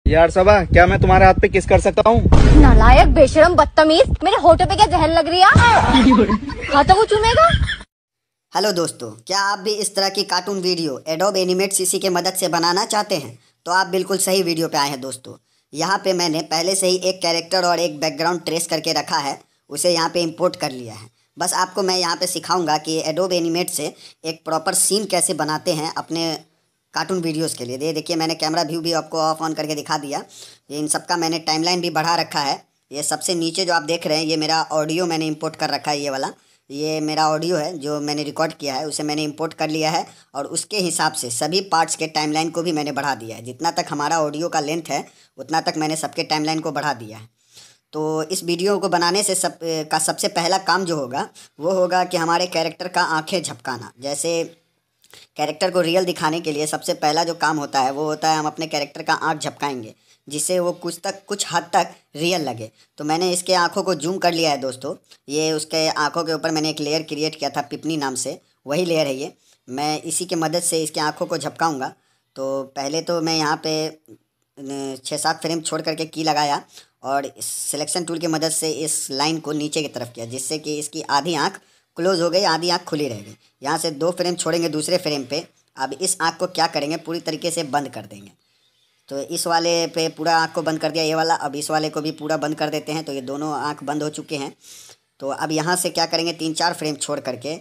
यार सबा, क्या मैं तुम्हारे हाथ पे किस कर सकता हूँ? नालायक, बेशरम, बदतमीज, मेरे होठों पे क्या जहर लग रही है? हाथों को चूमेगा। हेलो दोस्तों, क्या आप भी इस तरह की cartoon video adobe animate CC के मदद से बनाना चाहते हैं? तो आप बिल्कुल सही वीडियो पे आए हैं दोस्तों। यहाँ पे मैंने पहले से ही एक कैरेक्टर और एक बैकग्राउंड ट्रेस करके रखा है, उसे यहाँ पे इंपोर्ट कर लिया है। बस आपको मैं यहाँ पे सिखाऊंगा कि एडोब एनिमेट से एक प्रॉपर सीन कैसे बनाते हैं अपने कार्टून वीडियोस के लिए। ये देखिए, मैंने कैमरा व्यू भी आपको ऑफ ऑन करके दिखा दिया। ये इन सबका मैंने टाइमलाइन भी बढ़ा रखा है। ये सबसे नीचे जो आप देख रहे हैं, ये मेरा ऑडियो मैंने इंपोर्ट कर रखा है। ये वाला ये मेरा ऑडियो है जो मैंने रिकॉर्ड किया है, उसे मैंने इंपोर्ट कर लिया है और उसके हिसाब से सभी पार्ट्स के टाइमलाइन को भी मैंने बढ़ा दिया है। जितना तक हमारा ऑडियो का लेंथ है उतना तक मैंने सबके टाइमलाइन को बढ़ा दिया है। तो इस वीडियो को बनाने से सबसे पहला काम जो होगा वो होगा कि हमारे कैरेक्टर का आंखें झपकाना। जैसे कैरेक्टर को रियल दिखाने के लिए सबसे पहला जो काम होता है वो होता है हम अपने कैरेक्टर का आंख झपकाएंगे, जिससे वो कुछ हद तक रियल लगे। तो मैंने इसके आंखों को जूम कर लिया है दोस्तों। ये उसके आंखों के ऊपर मैंने एक लेयर क्रिएट किया था पिपनी नाम से, वही लेयर है ये। मैं इसी के मदद से इसके आंखों को झपकाऊंगा। तो पहले तो मैं यहाँ पे 6-7 फ्रेम छोड़ करके की लगाया और इस सिलेक्शन टूल की मदद से इस लाइन को नीचे की तरफ किया, जिससे कि इसकी आधी आँख क्लोज हो गई, आधी आँख खुली रह गई। यहाँ से 2 फ्रेम छोड़ेंगे दूसरे फ्रेम पे। अब इस आँख को क्या करेंगे, पूरी तरीके से बंद कर देंगे। तो इस वाले पे पूरा आँख को बंद कर दिया ये वाला। अब इस वाले को भी पूरा बंद कर देते हैं। तो ये दोनों आँख बंद हो चुके हैं। तो अब यहाँ से क्या करेंगे, 3-4 फ्रेम छोड़ करके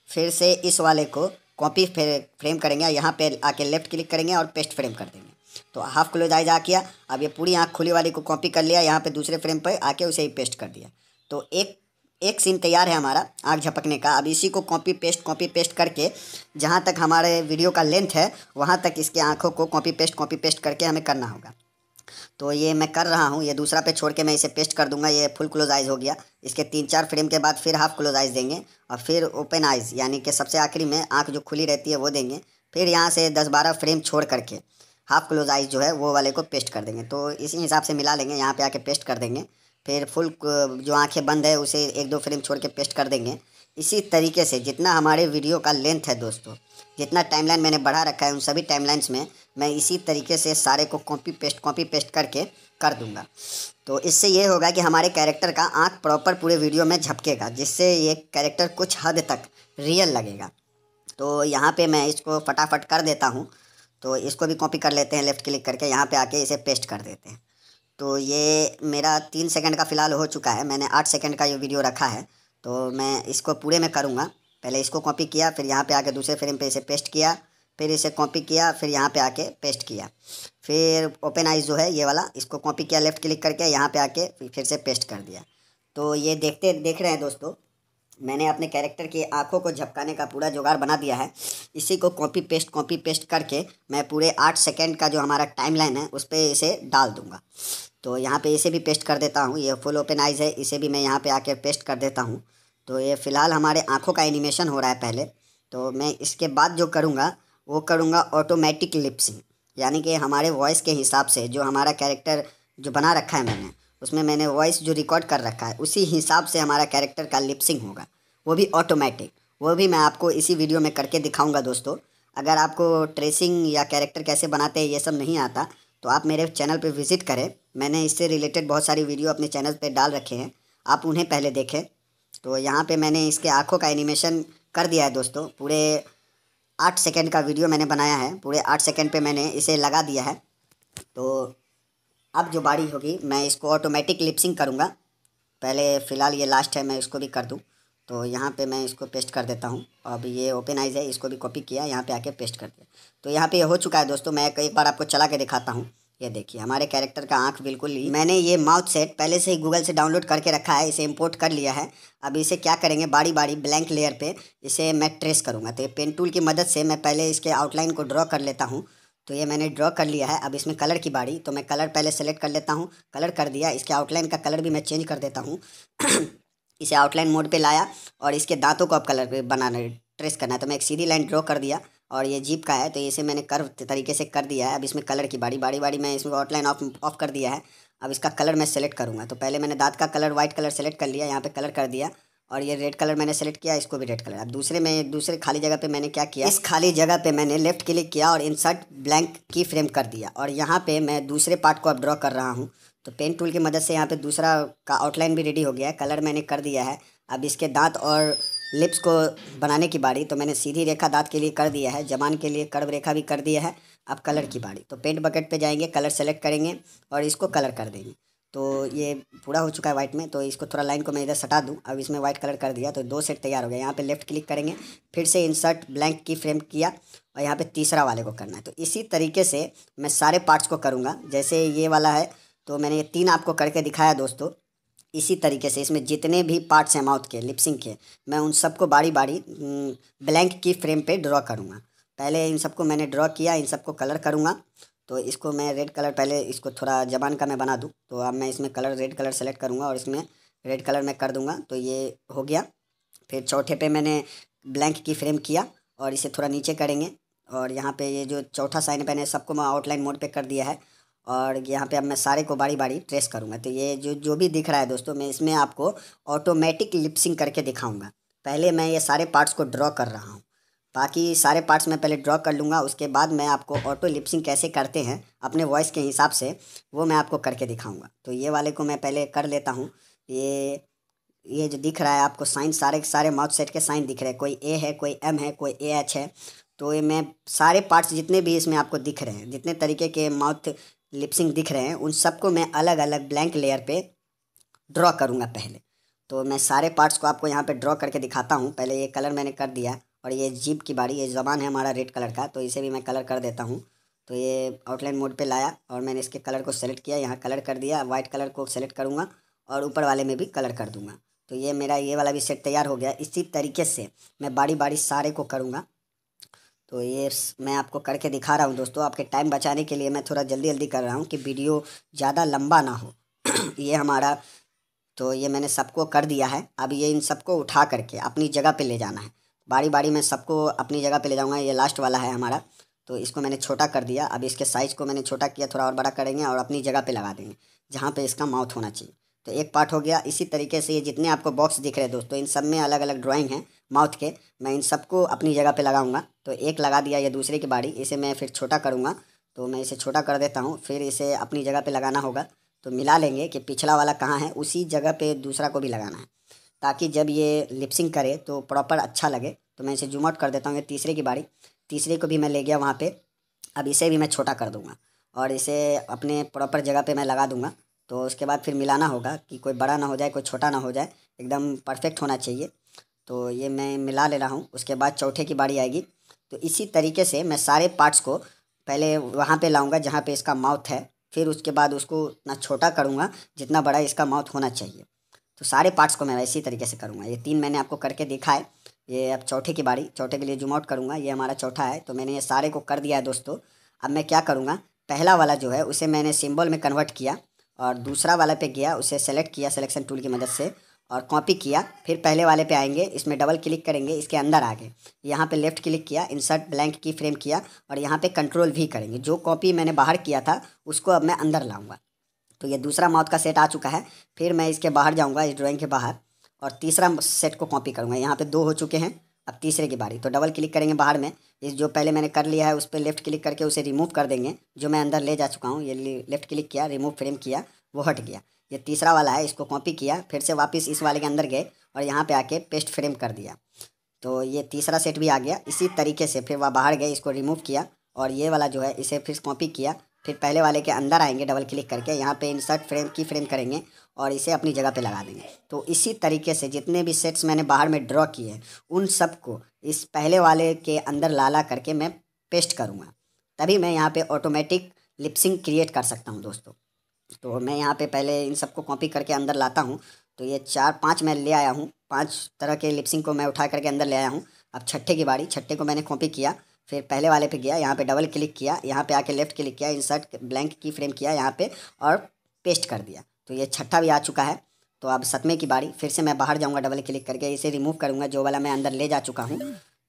फिर से इस वाले को कॉपी फ्रेम करेंगे। यहाँ पे आके लेफ़्ट क्लिक करेंगे और पेस्ट फ्रेम कर देंगे। तो हाफ क्लोज आइज आ किया। अब ये पूरी आँख खुली वाली को कॉपी कर लिया, यहाँ पे दूसरे फ्रेम पर आके उसे ही पेस्ट कर दिया। तो एक सीन तैयार है हमारा आँख झपकने का। अब इसी को कॉपी पेस्ट करके जहाँ तक हमारे वीडियो का लेंथ है वहाँ तक इसके आँखों को कॉपी पेस्ट करके हमें करना होगा। तो ये मैं कर रहा हूँ। ये दूसरा पे छोड़ के मैं इसे पेस्ट कर दूंगा। ये फुल क्लोज आइज़ हो गया। इसके 3-4 फ्रेम के बाद फिर हाफ क्लोज आइज़ देंगे और फिर ओपन आइज़, यानी कि सबसे आखिरी में आँख जो खुली रहती है वो देंगे। फिर यहाँ से 10-12 फ्रेम छोड़ करके हाफ क्लोज आइज़ जो है वो वाले को पेस्ट कर देंगे। तो इसी हिसाब से मिला लेंगे, यहाँ पे आके पेस्ट कर देंगे। फिर फुल जो आंखें बंद है उसे 1-2 फ्रेम छोड़ के पेस्ट कर देंगे। इसी तरीके से जितना हमारे वीडियो का लेंथ है दोस्तों, जितना टाइमलाइन मैंने बढ़ा रखा है उन सभी टाइमलाइंस में मैं इसी तरीके से सारे को कॉपी पेस्ट करके कर दूंगा। तो इससे ये होगा कि हमारे कैरेक्टर का आँख प्रॉपर पूरे वीडियो में झपकेगा, जिससे ये कैरेक्टर कुछ हद तक रियल लगेगा। तो यहाँ पे मैं इसको फटाफट कर देता हूँ। तो इसको भी कॉपी कर लेते हैं लेफ़्ट क्लिक करके, यहाँ पे आके इसे पेस्ट कर देते हैं। तो ये मेरा 3 सेकंड का फ़िलहाल हो चुका है। मैंने 8 सेकंड का ये वीडियो रखा है। तो मैं इसको पूरे में करूँगा। पहले इसको कॉपी किया, फिर यहाँ पे आके दूसरे फ्रेम पे इसे पेस्ट किया, फिर इसे कॉपी किया, फिर यहाँ पे आके पेस्ट किया। फिर ओपन आइज़ जो है ये वाला, इसको कॉपी किया लेफ़्ट क्लिक करके, यहाँ पे आके फिर से पेस्ट कर दिया। तो ये देख रहे हैं दोस्तों, मैंने अपने कैरेक्टर की आंखों को झपकाने का पूरा जुगाड़ बना दिया है। इसी को कॉपी पेस्ट करके मैं पूरे 8 सेकंड का जो हमारा टाइमलाइन है उस पर इसे डाल दूँगा। तो यहाँ पे इसे भी पेस्ट कर देता हूँ। ये फुल ओपन आइज़ है, इसे भी मैं यहाँ पे आके पेस्ट कर देता हूँ। तो ये फ़िलहाल हमारे आँखों का एनिमेशन हो रहा है पहले। तो मैं इसके बाद जो करूँगा वो करूँगा ऑटोमेटिक लिपसिंग, यानी कि हमारे वॉइस के हिसाब से जो हमारा कैरेक्टर जो बना रखा है मैंने, उसमें मैंने वॉइस जो रिकॉर्ड कर रखा है उसी हिसाब से हमारा कैरेक्टर का लिपसिंग होगा, वो भी ऑटोमेटिक। वो भी मैं आपको इसी वीडियो में करके दिखाऊंगा दोस्तों। अगर आपको ट्रेसिंग या कैरेक्टर कैसे बनाते हैं ये सब नहीं आता तो आप मेरे चैनल पे विज़िट करें। मैंने इससे रिलेटेड बहुत सारी वीडियो अपने चैनल पे डाल रखे हैं, आप उन्हें पहले देखें। तो यहाँ पे मैंने इसके आँखों का एनिमेशन कर दिया है दोस्तों। पूरे 8 सेकेंड का वीडियो मैंने बनाया है, पूरे 8 सेकेंड पे मैंने इसे लगा दिया है। तो अब जो बारी होगी मैं इसको ऑटोमेटिक लिपसिंग करूँगा। पहले फ़िलहाल ये लास्ट है, मैं इसको भी कर दूँ। तो यहाँ पे मैं इसको पेस्ट कर देता हूँ। अब ये ओपन आइज़ है, इसको भी कॉपी किया, यहाँ पे आके पेस्ट कर दिया। तो यहाँ पे ये हो चुका है दोस्तों। मैं एक बार आपको चला के दिखाता हूँ। ये देखिए हमारे कैरेक्टर का आँख बिल्कुल ही, मैंने ये माउथ सेट पहले से ही गूगल से डाउनलोड करके रखा है, इसे इंपोर्ट कर लिया है। अब इसे क्या करेंगे, बारी बारी ब्लैंक लेयर पे इसे मैं ट्रेस करूँगा। तो ये पेन टूल की मदद से मैं पहले इसके आउटलाइन को ड्रॉ कर लेता हूँ। तो ये मैंने ड्रॉ कर लिया है। अब इसमें कलर की बारी, तो मैं कलर पहले सेलेक्ट कर लेता हूँ। कलर कर दिया, इसके आउटलाइन का कलर भी मैं चेंज कर देता हूँ। इसे आउटलाइन मोड पे लाया और इसके दांतों को अब कलर पे बनाना ट्रेस करना है। तो मैं एक सीधी लाइन ड्रॉ कर दिया और ये जीप का है तो इसे मैंने कर्व तरीके से कर दिया है। अब इसमें कलर की बारी मैं इसमें आउटलाइन ऑफ कर दिया है। अब इसका कलर मैं सेलेक्ट करूँगा। तो पहले मैंने दांत का कलर वाइट कलर सेलेक्ट कर लिया, यहाँ पे कलर कर दिया और ये रेड कलर मैंने सेलेक्ट किया, इसको भी रेड कलर। अब दूसरे खाली जगह पे मैंने क्या किया, इस खाली जगह पे मैंने लेफ्ट क्लिक किया और इंसर्ट ब्लैंक की फ्रेम कर दिया। और यहाँ पे मैं दूसरे पार्ट को अब ड्रॉ कर रहा हूँ। तो पेन टूल की मदद से यहाँ पे दूसरा का आउटलाइन भी रेडी हो गया है, कलर मैंने कर दिया है। अब इसके दांत और लिप्स को बनाने की बारी। तो मैंने सीधी रेखा दांत के लिए कर दिया है, जबान के लिए कर्व रेखा भी कर दिया है। अब कलर की बारी। तो पेंट बकेट पे जाएंगे, कलर सेलेक्ट करेंगे और इसको कलर कर देंगे। तो ये पूरा हो चुका है वाइट में। तो इसको थोड़ा लाइन को मैं इधर सटा दूं। अब इसमें वाइट कलर कर दिया तो 2 सेट तैयार हो गया। यहाँ पे लेफ्ट क्लिक करेंगे, फिर से इंसर्ट ब्लैंक की फ्रेम किया और यहाँ पे तीसरा वाले को करना है। तो इसी तरीके से मैं सारे पार्ट्स को करूँगा। जैसे ये वाला है तो मैंने ये 3 आपको करके दिखाया दोस्तों। इसी तरीके से इसमें जितने भी पार्ट्स हैं माउथ के, लिपसिंग के, मैं उन सबको बारी बारी ब्लैंक की फ्रेम पे ड्रॉ करूँगा। पहले इन सबको मैंने ड्रॉ किया, इन सबको कलर करूँगा। तो इसको मैं रेड कलर, पहले इसको थोड़ा जबान का मैं बना दूँ। तो अब मैं इसमें कलर रेड कलर सेलेक्ट करूँगा और इसमें रेड कलर मैं कर दूँगा। तो ये हो गया। फिर चौथे पे मैंने ब्लैंक की फ्रेम किया और इसे थोड़ा नीचे करेंगे। और यहाँ पे ये जो चौथा साइन मैंने सबको मैं आउटलाइन मोड पे कर दिया है। और यहाँ पे अब मैं सारे को बारी बारी ट्रेस करूँगा। तो ये जो भी दिख रहा है दोस्तों, मैं इसमें आपको ऑटोमेटिक लिपसिंग करके दिखाऊँगा। पहले मैं ये सारे पार्ट्स को ड्रॉ कर रहा हूँ। बाकी सारे पार्ट्स मैं पहले ड्रॉ कर लूँगा, उसके बाद मैं आपको ऑटो लिपसिंग कैसे करते हैं अपने वॉइस के हिसाब से, वो मैं आपको करके दिखाऊँगा। तो ये वाले को मैं पहले कर लेता हूँ। ये जो दिख रहा है आपको साइन, सारे के सारे माउथ सेट के साइन दिख रहे हैं। कोई ए है, कोई एम है, कोई ए एच है। तो ये मैं सारे पार्ट्स जितने भी इसमें आपको दिख रहे हैं, जितने तरीके के माउथ लिपसिंग दिख रहे हैं, उन सबको मैं अलग अलग ब्लैंक लेयर पे ड्रॉ करूँगा पहले। तो मैं सारे पार्ट्स को आपको यहाँ पे ड्रॉ करके दिखाता हूँ। पहले ये कलर मैंने कर दिया और ये जीभ की बारी। ये ज़बान है हमारा रेड कलर का, तो इसे भी मैं कलर कर देता हूँ। तो ये आउटलाइन मोड पे लाया और मैंने इसके कलर को सेलेक्ट किया, यहाँ कलर कर दिया। वाइट कलर को सेलेक्ट करूँगा और ऊपर वाले में भी कलर कर दूँगा। तो ये मेरा ये वाला भी सेट तैयार हो गया। इसी तरीके से मैं बारी बारी सारे को करूँगा। तो ये मैं आपको करके दिखा रहा हूँ दोस्तों। आपके टाइम बचाने के लिए मैं थोड़ा जल्दी जल्दी कर रहा हूँ कि वीडियो ज़्यादा लंबा ना हो। ये हमारा, तो ये मैंने सबको कर दिया है। अब ये इन सबको उठा करके अपनी जगह पे ले जाना है। बारी बारी मैं सबको अपनी जगह पे ले जाऊँगा। ये लास्ट वाला है हमारा, तो इसको मैंने छोटा कर दिया। अब इसके साइज़ को मैंने छोटा किया, थोड़ा और बड़ा करेंगे और अपनी जगह पे लगा देंगे जहाँ पे इसका माउथ होना चाहिए। तो एक पार्ट हो गया। इसी तरीके से ये जितने आपको बॉक्स दिख रहे हैं दोस्तों, इन सब में अलग अलग ड्राइंग है माउथ के। मैं इन सबको अपनी जगह पे लगाऊंगा। तो एक लगा दिया, ये दूसरे की बारी। इसे मैं फिर छोटा करूंगा। तो मैं इसे छोटा कर देता हूँ, फिर इसे अपनी जगह पे लगाना होगा। तो मिला लेंगे कि पिछला वाला कहाँ है, उसी जगह पे दूसरा को भी लगाना है, ताकि जब ये लिपसिंग करे तो प्रॉपर अच्छा लगे। तो मैं इसे जूम आउट कर देता हूँ। ये तीसरे की बारी, तीसरे को भी मैं ले गया वहाँ पे। अब इसे भी मैं छोटा कर दूँगा और इसे अपने प्रॉपर जगह पे मैं लगा दूँगा। तो उसके बाद फिर मिलाना होगा कि कोई बड़ा ना हो जाए, कोई छोटा ना हो जाए, एकदम परफेक्ट होना चाहिए। तो ये मैं मिला ले रहा हूँ। उसके बाद चौथे की बारी आएगी। तो इसी तरीके से मैं सारे पार्ट्स को पहले वहाँ पे लाऊंगा जहाँ पे इसका माउथ है, फिर उसके बाद उसको उतना छोटा करूँगा जितना बड़ा इसका माउथ होना चाहिए। तो सारे पार्ट्स को मैं इसी तरीके से करूँगा। ये 3 मैंने आपको करके देखा है। ये अब चौथे की बारी, चौथे के लिए जूम आउट करूँगा। ये हमारा चौथा है। तो मैंने ये सारे को कर दिया है दोस्तों। अब मैं क्या करूँगा, पहला वाला जो है उसे मैंने सिंबल में कन्वर्ट किया और दूसरा वाला पे गया, उसे सेलेक्ट किया सिलेक्शन टूल की मदद से और कॉपी किया। फिर पहले वाले पे आएंगे, इसमें डबल क्लिक करेंगे, इसके अंदर आ गए, यहाँ पे लेफ्ट क्लिक किया, इंसर्ट ब्लैंक की फ्रेम किया और यहाँ पे कंट्रोल भी करेंगे। जो कॉपी मैंने बाहर किया था उसको अब मैं अंदर लाऊंगा। तो ये दूसरा माउथ का सेट आ चुका है। फिर मैं इसके बाहर जाऊँगा, इस ड्राइंग के बाहर, और तीसरा सेट को कॉपी करूँगा। यहाँ पे 2 हो चुके हैं। अब तीसरे की बारी। तो डबल क्लिक करेंगे बाहर में, इस जो पहले मैंने कर लिया है उस पर लेफ्ट क्लिक करके उसे रिमूव कर देंगे, जो मैं अंदर ले जा चुका हूँ। ये लेफ्ट क्लिक किया, रिमूव फ्रेम किया, वो हट गया। ये तीसरा वाला है, इसको कॉपी किया, फिर से वापस इस वाले के अंदर गए और यहाँ पे आके पेस्ट फ्रेम कर दिया। तो ये तीसरा सेट भी आ गया। इसी तरीके से फिर वह बाहर गए, इसको रिमूव किया और ये वाला जो है इसे फिर कॉपी किया। फिर पहले वाले के अंदर आएंगे, डबल क्लिक करके यहाँ पे इंसर्ट फ्रेम की फ्रेम करेंगे और इसे अपनी जगह पे लगा देंगे। तो इसी तरीके से जितने भी सेट्स मैंने बाहर में ड्रॉ किए हैं उन सब को इस पहले वाले के अंदर ला करके मैं पेस्ट करूँगा, तभी मैं यहाँ पे ऑटोमेटिक लिपसिंग क्रिएट कर सकता हूँ दोस्तों। तो मैं यहाँ पे पहले इन सबको कॉपी करके अंदर लाता हूँ। तो ये 4-5 मैं ले आया हूँ, 5 तरह के लिपसिंग को मैं उठा करके अंदर ले आया हूँ। अब छठे की बारी, छठे को मैंने कॉपी किया, फिर पहले वाले पे गया, यहाँ पे डबल क्लिक किया, यहाँ पे आके लेफ्ट क्लिक किया, इंसर्ट ब्लैंक की फ्रेम किया यहाँ पे और पेस्ट कर दिया। तो ये छठा भी आ चुका है। तो अब 7वें की बारी, फिर से मैं बाहर जाऊँगा, डबल क्लिक करके इसे रिमूव करूँगा, जो वाला मैं अंदर ले जा चुका हूँ।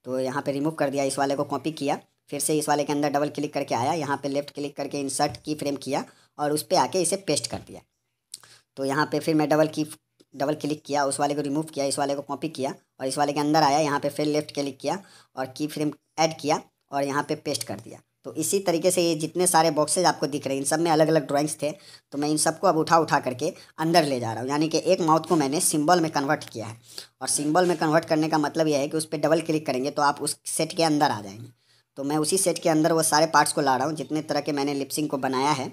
तो यहाँ पे रिमूव कर दिया, इस वाले को कॉपी किया, फिर से इस वाले के अंदर डबल क्लिक करके आया, यहाँ पे लेफ्ट क्लिक करके इंसर्ट की फ्रेम किया और उस पर आके इसे पेस्ट कर दिया। तो यहाँ पे फिर मैं डबल की डबल क्लिक किया, उस वाले को रिमूव किया, इस वाले को कॉपी किया और इस वाले के अंदर आया, यहाँ पे फिर लेफ्ट क्लिक किया और की फ्रेम ऐड किया और यहाँ पे पेस्ट कर दिया। तो इसी तरीके से ये जितने सारे बॉक्सेज आपको दिख रहे हैं इन सब में अलग अलग ड्राइंग्स थे। तो मैं इन सबको अब उठा करके अंदर ले जा रहा हूँ, यानी कि एक माउथ को मैंने सिंबल में कन्वर्ट किया है। और सिंबल में कन्वर्ट करने का मतलब यह है कि उस पर डबल क्लिक करेंगे तो आप उस सेट के अंदर आ जाएंगे। तो मैं उसी सेट के अंदर वो सारे पार्ट्स को ला रहा हूँ जितने तरह के मैंने लिपसिंग को बनाया है।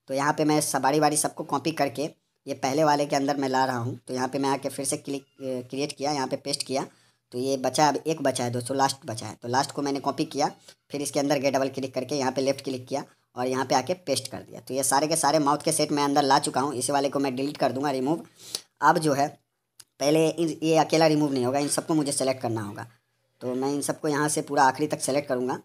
तो यहाँ पे मैं बारी बारी सबको कॉपी करके ये पहले वाले के अंदर मैं ला रहा हूँ। तो यहाँ पे मैं आके फिर से क्रिएट किया, यहाँ पे पेस्ट किया। तो ये बचा, अब एक बचा है दोस्तों, लास्ट बचा है। तो लास्ट को मैंने कॉपी किया, फिर इसके अंदर गए डबल क्लिक करके यहाँ पे लेफ्ट क्लिक किया और यहाँ पे आके पेस्ट कर दिया। तो ये सारे के सारे माउथ के सेट मैं अंदर ला चुका हूँ। इस वाले को मैं डिलीट कर दूँगा, रिमूव। अब जो है पहले ये अकेला रिमूव नहीं होगा, इन सबको मुझे सेलेक्ट करना होगा। तो मैं इन सबको यहाँ से पूरा आखिरी तक सेलेक्ट करूँगा।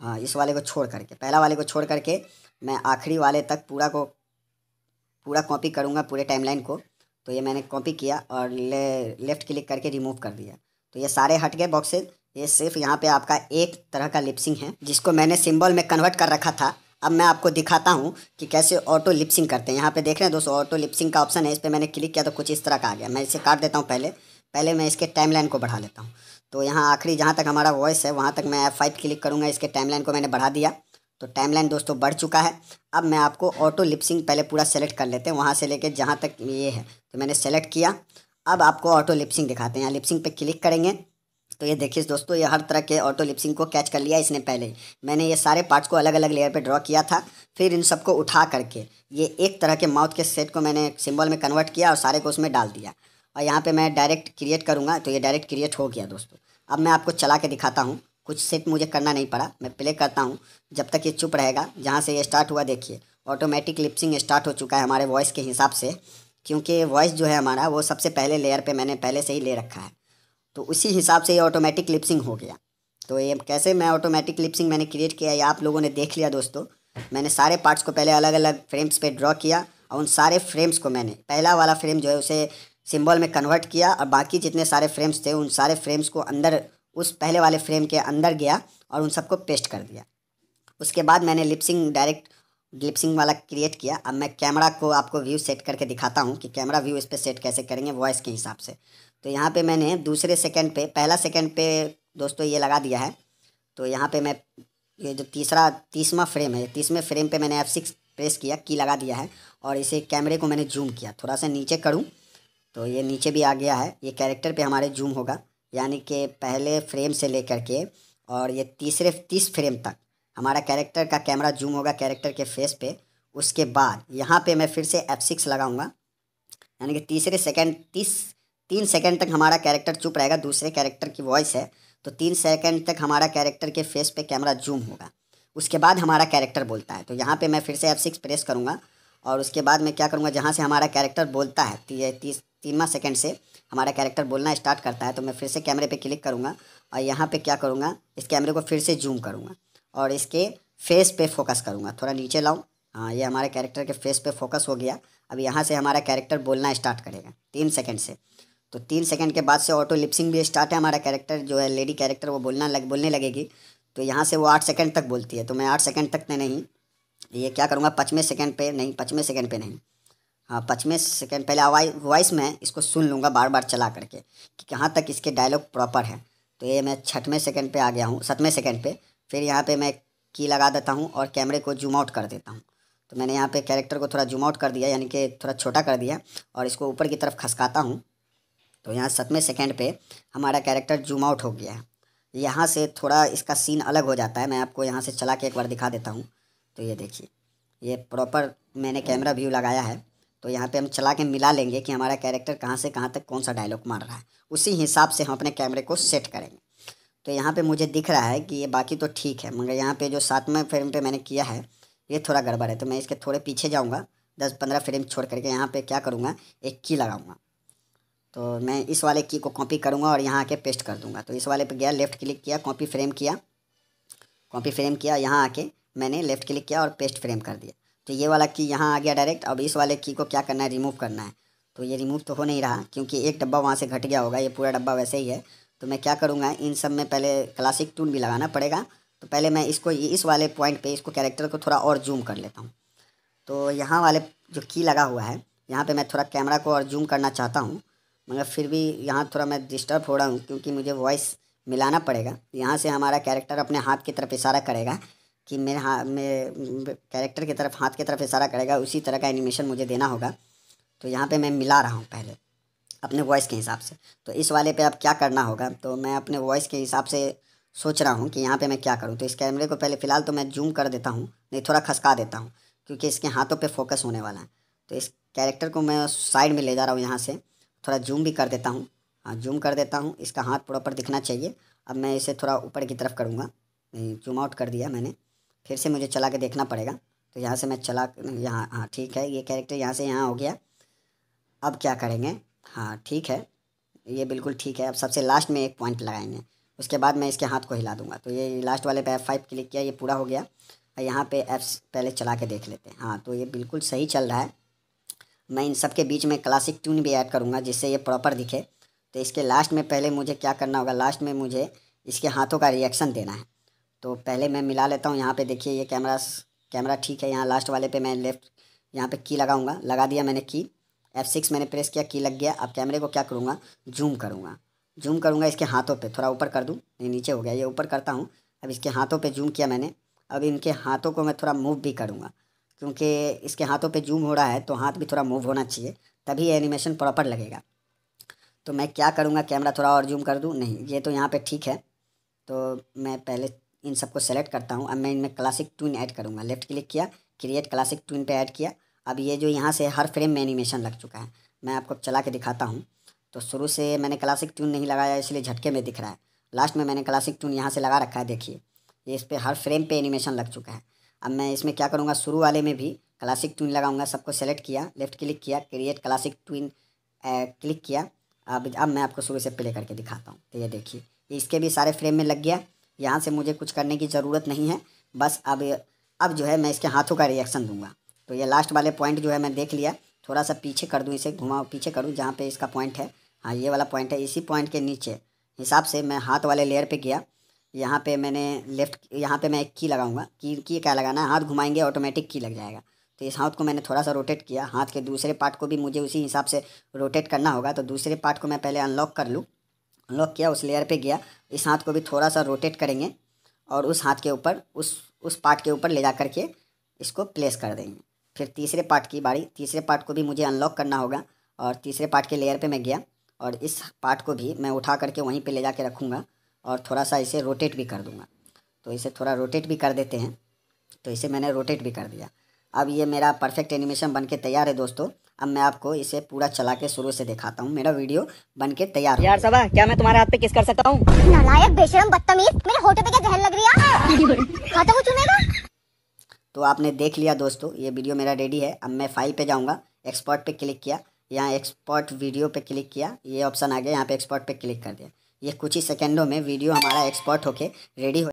हाँ, इस वाले को छोड़ करके, पहला वाले को छोड़ करके मैं आखिरी वाले तक पूरा कॉपी करूँगा, पूरे टाइमलाइन को। तो ये मैंने कॉपी किया और लेफ़्ट क्लिक करके रिमूव कर दिया। तो ये सारे हट गए बॉक्सेज। ये सिर्फ यहाँ पे आपका एक तरह का लिपसिंग है जिसको मैंने सिंबल में कन्वर्ट कर रखा था। अब मैं आपको दिखाता हूँ कि कैसे ऑटो लिपसिंग करते हैं। यहाँ पे देख रहे हैं दोस्तों, ऑटो लिपसिंग का ऑप्शन है, इस पर मैंने क्लिक किया तो कुछ इस तरह का आ गया। मैं इसे काट देता हूँ, पहले मैं इसके टाइमलाइन को बढ़ा लेता हूँ। तो यहाँ आखिरी जहाँ तक हमारा वॉइस है वहाँ तक मैं F5 क्लिक करूँगा, इसके टाइमलाइन को मैंने बढ़ा दिया। तो टाइमलाइन दोस्तों बढ़ चुका है। अब मैं आपको ऑटो लिपसिंग पहले पूरा सेलेक्ट कर लेते हैं, वहाँ से लेके जहाँ तक ये है। तो मैंने सेलेक्ट किया। अब आपको ऑटो लिपसिंग दिखाते हैं। यहाँ लिपसिंग पे क्लिक करेंगे तो ये देखिए दोस्तों, ये हर तरह के ऑटो लिपसिंग को कैच कर लिया इसने पहले ही। मैंने ये सारे पार्ट्स को अलग अलग लेयर पे ड्रॉ किया था, फिर इन सबको उठा करके ये एक तरह के माउथ के सेट को मैंने सिंबल में कन्वर्ट किया और सारे को उसमें डाल दिया। और यहाँ पे मैं डायरेक्ट क्रिएट करूँगा तो ये डायरेक्ट क्रिएट हो गया दोस्तों। अब मैं आपको चला के दिखाता हूँ, कुछ सेट मुझे करना नहीं पड़ा। मैं प्ले करता हूँ जब तक ये चुप रहेगा। जहाँ से ये स्टार्ट हुआ देखिए, ऑटोमेटिक लिपसिंग स्टार्ट हो चुका है हमारे वॉइस के हिसाब से, क्योंकि वॉइस जो है हमारा वो सबसे पहले लेयर पे मैंने पहले से ही ले रखा है। तो उसी हिसाब से ये ऑटोमेटिक लिपसिंग हो गया। तो ये कैसे मैं ऑटोमेटिक लिपसिंग मैंने क्रिएट किया ये आप लोगों ने देख लिया दोस्तों। मैंने सारे पार्ट्स को पहले अलग अलग फ्रेम्स पे ड्रॉ किया और उन सारे फ्रेम्स को मैंने पहला वाला फ्रेम जो है उसे सिंबल में कन्वर्ट किया और बाकी जितने सारे फ्रेम्स थे उन सारे फ्रेम्स को अंदर उस पहले वाले फ्रेम के अंदर गया और उन सबको पेस्ट कर दिया। उसके बाद मैंने डायरेक्ट लिपसिंग वाला क्रिएट किया। अब मैं कैमरा को आपको व्यू सेट करके दिखाता हूँ कि कैमरा व्यू इस पर सेट कैसे करेंगे वॉइस के हिसाब से। तो यहाँ पे मैंने दूसरे सेकंड पे, पहला सेकंड पे दोस्तों ये लगा दिया है। तो यहाँ पे मैं ये जो तीसवां फ्रेम है, 30वें फ्रेम पे मैंने F6 प्रेस किया, की लगा दिया है और इसे कैमरे को मैंने जूम किया। थोड़ा सा नीचे करूँ तो ये नीचे भी आ गया है। ये कैरेक्टर पे हमारे जूम होगा, यानी कि पहले फ्रेम से लेकर के और ये 30 फ्रेम तक हमारा कैरेक्टर का कैमरा जूम होगा कैरेक्टर के फेस पे। उसके बाद यहाँ पे मैं फिर से F6 लगाऊंगा, यानी कि 3 सेकंड तक हमारा कैरेक्टर चुप रहेगा। दूसरे कैरेक्टर की वॉइस है तो 3 सेकंड तक हमारा कैरेक्टर के फेस पे कैमरा जूम होगा। उसके बाद हमारा कैरेक्टर बोलता है। तो यहाँ पे मैं फिर से F6 प्रेस करूँगा और उसके बाद मैं क्या करूँगा, जहाँ से हमारा कैरेक्टर बोलता है 3वां सेकंड से हमारा कैरेक्टर बोलना स्टार्ट करता है। तो मैं फिर से कैमरे पे क्लिक करूँगा और यहाँ पे क्या करूँगा, इस कैमरे को फिर से जूम करूँगा और इसके फेस पे फोकस करूँगा। थोड़ा नीचे लाऊँ, हाँ ये हमारे कैरेक्टर के फेस पे फोकस हो गया। अब यहाँ से हमारा कैरेक्टर बोलना स्टार्ट करेगा 3 सेकंड से। तो 3 सेकंड के बाद से ऑटो लिपसिंग भी स्टार्ट है। हमारा कैरेक्टर जो है लेडी कैरेक्टर वो बोलने लगेगी। तो यहाँ से वो 8 सेकंड तक बोलती है। तो मैं 8 सेकंड तक नहीं, ये क्या करूँगा 5वें सेकंड पे नहीं, 5वें सेकंड पे नहीं, हाँ 5वें सेकंड पहले वॉइस में इसको सुन लूँगा बार बार चला करके कि कहाँ तक इसके डायलॉग प्रॉपर है। तो ये मैं 6वें सेकंड पे आ गया हूँ, 7वें सेकंड पे। फिर यहाँ पे मैं की लगा देता हूँ और कैमरे को जूम आउट कर देता हूँ। तो मैंने यहाँ पे कैरेक्टर को थोड़ा जूम आउट कर दिया, यानी कि थोड़ा छोटा कर दिया और इसको ऊपर की तरफ खसकाता हूँ। तो यहाँ 7वें सेकंड पे हमारा कैरेक्टर जूम आउट हो गया है। यहाँ से थोड़ा इसका सीन अलग हो जाता है। मैं आपको यहाँ से चला के एक बार दिखा देता हूँ। तो ये देखिए, ये प्रॉपर मैंने कैमरा व्यू लगाया है। तो यहाँ पे हम चला के मिला लेंगे कि हमारा कैरेक्टर कहाँ से कहाँ तक कौन सा डायलॉग मार रहा है। उसी हिसाब से हम अपने कैमरे को सेट करेंगे। तो यहाँ पे मुझे दिख रहा है कि ये बाकी तो ठीक है, मगर यहाँ पे जो 7वें फ्रेम पे मैंने किया है ये थोड़ा गड़बड़ है। तो मैं इसके थोड़े पीछे जाऊँगा, 10-15 फ्रेम छोड़ करके यहाँ पे क्या करूँगा, एक की लगाऊँगा। तो मैं इस वाले की को कॉपी करूँगा और यहाँ आके पेस्ट कर दूँगा। तो इस वाले पे गया, लेफ़्ट क्लिक किया, कॉपी फ्रेम किया, यहाँ आके मैंने लेफ़्ट क्लिक किया और पेस्ट फ्रेम कर दिया। तो ये वाला की यहाँ आ गया डायरेक्ट। अब इस वाले की को क्या करना है, रिमूव करना है। तो ये रिमूव तो हो नहीं रहा क्योंकि एक डब्बा वहाँ से घट गया होगा, ये पूरा डब्बा वैसे ही है। तो मैं क्या करूँगा, इन सब में पहले क्लासिक टूल भी लगाना पड़ेगा। तो पहले मैं इसको इस वाले पॉइंट पे इसको कैरेक्टर को थोड़ा और जूम कर लेता हूँ। तो यहाँ वाले जो की लगा हुआ है यहाँ पे मैं थोड़ा कैमरा को और जूम करना चाहता हूँ। मगर फिर भी यहाँ थोड़ा मैं डिस्टर्ब हो रहा हूँ क्योंकि मुझे वॉइस मिलाना पड़ेगा। यहाँ से हमारा कैरेक्टर अपने हाथ की तरफ इशारा करेगा कि मेरे हाथ में कैरेक्टर की तरफ हाथ की तरफ इशारा करेगा, उसी तरह का एनिमेशन मुझे देना होगा। तो यहाँ पे मैं मिला रहा हूँ पहले अपने वॉइस के हिसाब से। तो इस वाले पे अब क्या करना होगा, तो मैं अपने वॉइस के हिसाब से सोच रहा हूँ कि यहाँ पे मैं क्या करूँ। तो इस कैमरे को पहले फ़िलहाल तो मैं जूम कर देता हूँ, नहीं थोड़ा खसका देता हूँ क्योंकि इसके हाथों पे फोकस होने वाला है। तो इस कैरेक्टर को मैं साइड में ले जा रहा हूँ, यहाँ से थोड़ा जूम भी कर देता हूँ। हाँ, जूम कर देता हूँ, इसका हाथ प्रॉपर दिखना चाहिए। अब मैं इसे थोड़ा ऊपर की तरफ करूँगा, जूम आउट कर दिया मैंने, फिर से मुझे चला के देखना पड़ेगा। तो यहाँ से मैं चला यहाँ, हाँ ठीक है, ये कैरेक्टर यहाँ से यहाँ हो गया। अब क्या करेंगे, हाँ ठीक है, ये बिल्कुल ठीक है। अब सबसे लास्ट में एक पॉइंट लगाएंगे, उसके बाद मैं इसके हाथ को हिला दूंगा। तो ये लास्ट वाले पे F5 क्लिक किया, ये पूरा हो गया। यहाँ पे F पहले चला के देख लेते हैं। हाँ, तो ये बिल्कुल सही चल रहा है। मैं इन सब के बीच में क्लासिक ट्यून भी ऐड करूँगा जिससे ये प्रॉपर दिखे। तो इसके लास्ट में पहले मुझे क्या करना होगा, लास्ट में मुझे इसके हाथों का रिएक्शन देना है। तो पहले मैं मिला लेता हूँ। यहाँ पे देखिए ये कैमरा ठीक है। यहाँ लास्ट वाले पे मैं लेफ़्ट यहाँ पे की लगाऊंगा, लगा दिया मैंने की, F6 मैंने प्रेस किया, की लग गया। अब कैमरे को क्या करूँगा, जूम करूँगा इसके हाथों पे, थोड़ा ऊपर कर दूँ, नहीं नीचे हो गया, ये ऊपर करता हूँ। अब इसके हाथों पे जूम किया मैंने। अब इनके हाथों को मैं थोड़ा मूव भी करूँगा क्योंकि इसके हाथों पे जूम हो रहा है, तो हाथ भी थोड़ा मूव होना चाहिए, तभी एनिमेशन प्रॉपर लगेगा। तो मैं क्या करूँगा, कैमरा थोड़ा और जूम कर दूँ, नहीं ये तो यहाँ पे ठीक है। तो मैं पहले इन सबको सेलेक्ट करता हूँ। अब मैं इनमें क्लासिक ट्यून ऐड करूँगा, लेफ़्ट क्लिक किया, क्रिएट क्लासिक ट्यून पे ऐड किया। अब ये जो यहाँ से हर फ्रेम में एनिमेशन लग चुका है, मैं आपको चला के दिखाता हूँ। तो शुरू से मैंने क्लासिक ट्यून नहीं लगाया इसलिए झटके में दिख रहा है। लास्ट में मैंने क्लासिक ट्यून यहाँ से लगा रखा है, देखिए ये इस पर हर फ्रेम पे एनिमेशन लग चुका है। अब मैं इसमें क्या करूँगा, शुरू वाले में भी क्लासिक ट्यून लगाऊंगा। सबको सेलेक्ट किया, लेफ़्ट क्लिक किया, क्रिएट क्लासिक ट्यून क्लिक किया। अब मैं आपको शुरू से प्ले करके दिखाता हूँ। तो ये देखिए इसके भी सारे फ्रेम में लग गया। यहाँ से मुझे कुछ करने की ज़रूरत नहीं है, बस अब जो है मैं इसके हाथों का रिएक्शन दूंगा। तो ये लास्ट वाले पॉइंट जो है मैं देख लिया, थोड़ा सा पीछे कर दूँ, इसे घुमाओ, पीछे करूँ जहाँ पे इसका पॉइंट है। हाँ, ये वाला पॉइंट है, इसी पॉइंट के नीचे हिसाब से मैं हाथ वाले लेयर पे गया। यहाँ पे मैंने यहाँ पे मैं एक की लगाऊंगा। की क्या लगाना है, हाथ घुमाएंगे ऑटोमेटिक की लग जाएगा। तो इस हाथ को मैंने थोड़ा सा रोटेट किया, हाथ के दूसरे पार्ट को भी मुझे उसी हिसाब से रोटेट करना होगा। तो दूसरे पार्ट को मैं पहले अनलॉक कर लूँ, अनलॉक किया, उस लेयर पे गया, इस हाथ को भी थोड़ा सा रोटेट करेंगे और उस हाथ के ऊपर उस पार्ट के ऊपर ले जा करके इसको प्लेस कर देंगे। फिर तीसरे पार्ट की बारी, तीसरे पार्ट को भी मुझे अनलॉक करना होगा और तीसरे पार्ट के लेयर पे मैं गया और इस पार्ट को भी मैं उठा करके वहीं पे ले जा के रखूँगा और थोड़ा सा इसे रोटेट भी कर दूँगा। तो इसे थोड़ा रोटेट भी कर देते हैं। तो इसे मैंने रोटेट भी कर दिया। अब ये मेरा परफेक्ट एनिमेशन बनके तैयार है दोस्तों। अब मैं आपको इसे पूरा चला के शुरू से दिखाता हूँ। मेरा वीडियो बनके तैयार हो। यार सबा, क्या मैं तुम्हारे हाथ पे किस कर सकता हूँ? नालायक, बेशरम, बदतमीज, मेरे होठों पे क्या जहर लग रही है? खाता वो चूमेगा? तो आपने देख लिया दोस्तों, ये वीडियो मेरा रेडी है। अब मैं फाइल पे जाऊँगा, एक्सपोर्ट पे क्लिक किया, यहाँ एक्सपोर्ट वीडियो पे क्लिक किया, ये ऑप्शन आ गया, यहाँ पे एक्सपोर्ट पे क्लिक कर दिया। ये कुछ ही सेकंडों में वीडियो हमारा एक्सपोर्ट होके रेडी हो